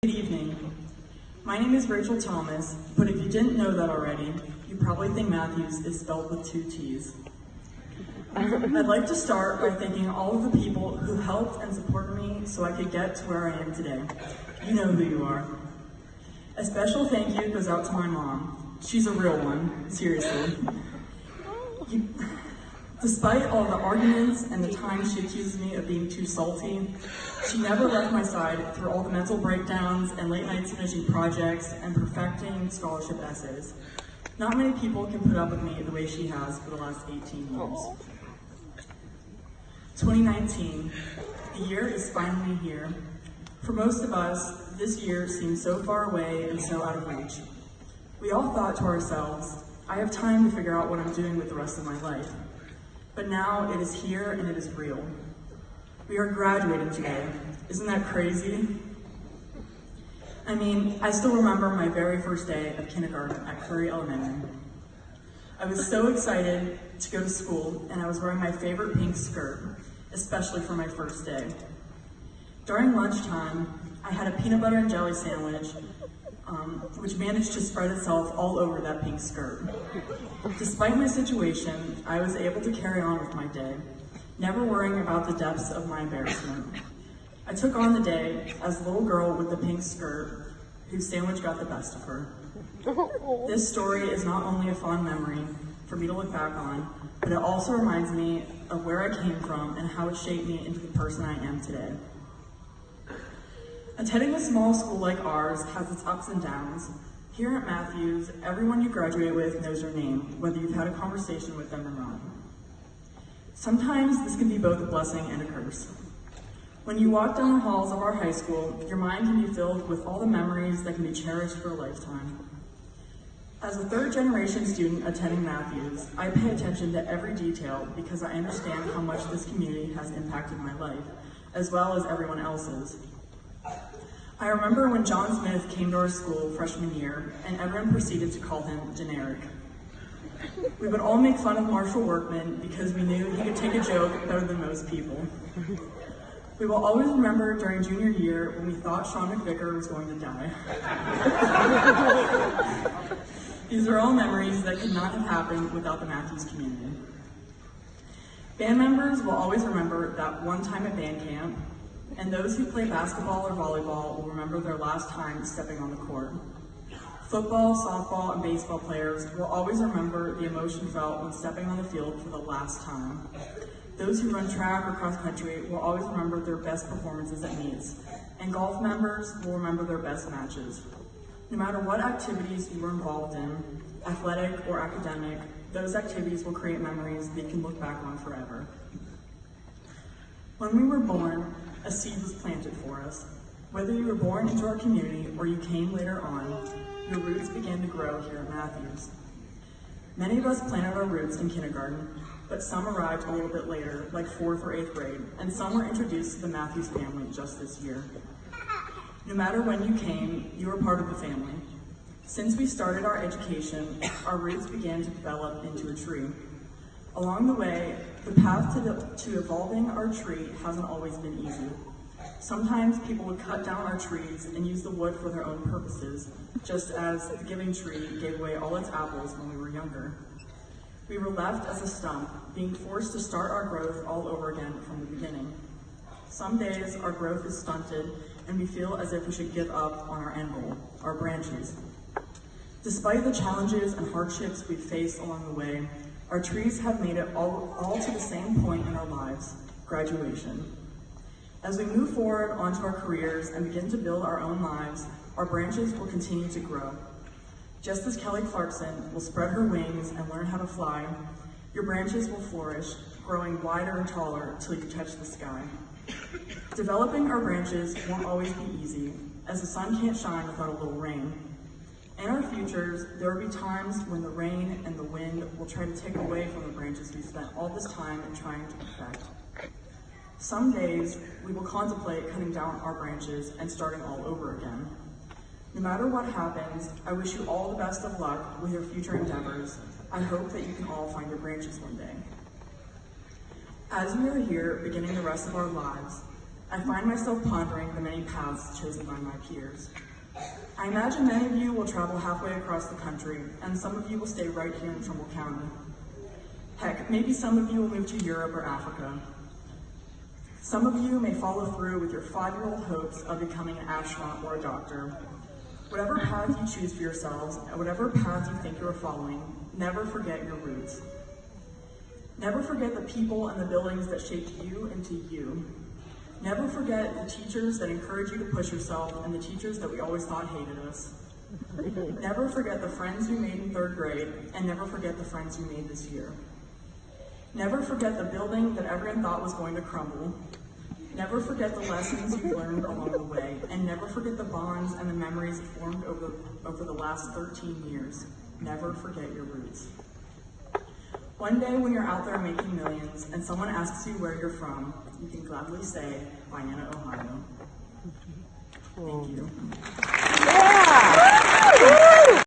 Good evening. My name is Rachael Thomas, but if you didn't know that already, you probably think Mathews is spelled with 2 T's. I'd like to start by thanking all of the people who helped and supported me so I could get to where I am today. You know who you are. A special thank you goes out to my mom. She's a real one, seriously. Despite all the arguments and the times she accused me of being too salty, she never left my side through all the mental breakdowns and late nights finishing projects and perfecting scholarship essays. Not many people can put up with me the way she has for the last 18 years. 2019, the year is finally here. For most of us, this year seems so far away and so out of reach. We all thought to ourselves, I have time to figure out what I'm doing with the rest of my life. But now it is here and it is real. We are graduating today. Isn't that crazy? I mean, I still remember my very first day of kindergarten at Curry Elementary. I was so excited to go to school, and I was wearing my favorite pink skirt, especially for my first day. During lunchtime, I had a peanut butter and jelly sandwich, which managed to spread itself all over that pink skirt. Despite my situation, I was able to carry on with my day, never worrying about the depths of my embarrassment. I took on the day as the little girl with the pink skirt, whose sandwich got the best of her. This story is not only a fond memory for me to look back on, but it also reminds me of where I came from and how it shaped me into the person I am today. Attending a small school like ours has its ups and downs. Here at Mathews, everyone you graduate with knows your name, whether you've had a conversation with them or not. Sometimes this can be both a blessing and a curse. When you walk down the halls of our high school, your mind can be filled with all the memories that can be cherished for a lifetime. As a third-generation student attending Mathews, I pay attention to every detail because I understand how much this community has impacted my life, as well as everyone else's. I remember when John Smith came to our school freshman year, and everyone proceeded to call him generic. We would all make fun of Marshall Workman because we knew he could take a joke better than most people. We will always remember during junior year when we thought Sean McVicker was going to die. These are all memories that could not have happened without the Mathews community. Band members will always remember that one time at band camp, and those who play basketball or volleyball will remember their last time stepping on the court. Football, softball, and baseball players will always remember the emotion felt when stepping on the field for the last time. Those who run track or cross country will always remember their best performances at meets, and golf members will remember their best matches. No matter what activities you were involved in, athletic or academic, those activities will create memories that you can look back on forever. When we were born, a seed was planted for us. Whether you were born into our community or you came later on, your roots began to grow here at Mathews. Many of us planted our roots in kindergarten, but some arrived a little bit later, like 4th or 8th grade, and some were introduced to the Mathews family just this year. No matter when you came, you were part of the family. Since we started our education, our roots began to develop into a tree. Along the way, the path to evolving our tree hasn't always been easy. Sometimes people would cut down our trees and use the wood for their own purposes, just as the giving tree gave away all its apples when we were younger. We were left as a stump, being forced to start our growth all over again from the beginning. Some days our growth is stunted and we feel as if we should give up on our end goal, our branches. Despite the challenges and hardships we've faced along the way, our trees have made it all to the same point in our lives, graduation. As we move forward onto our careers and begin to build our own lives, our branches will continue to grow. Just as Kelly Clarkson will spread her wings and learn how to fly, your branches will flourish, growing wider and taller till you touch the sky. Developing our branches won't always be easy, as the sun can't shine without a little rain. In our futures, there will be times when the rain and the wind will try to take away from the branches we spent all this time trying to perfect. Some days, we will contemplate cutting down our branches and starting all over again. No matter what happens, I wish you all the best of luck with your future endeavors. I hope that you can all find your branches one day. As we are here beginning the rest of our lives, I find myself pondering the many paths chosen by my peers. I imagine many of you will travel halfway across the country, and some of you will stay right here in Trumbull County. Heck, maybe some of you will move to Europe or Africa. Some of you may follow through with your 5-year-old hopes of becoming an astronaut or a doctor. Whatever path you choose for yourselves, and whatever path you think you are following, never forget your roots. Never forget the people and the buildings that shaped you into you. Never forget the teachers that encourage you to push yourself and the teachers that we always thought hated us. Never forget the friends you made in 3rd grade, and never forget the friends you made this year. Never forget the building that everyone thought was going to crumble. Never forget the lessons you learned along the way, and never forget the bonds and the memories formed over the last 13 years. Never forget your roots. One day when you're out there making millions and someone asks you where you're from, you can gladly say, Vienna, Ohio. Thank you.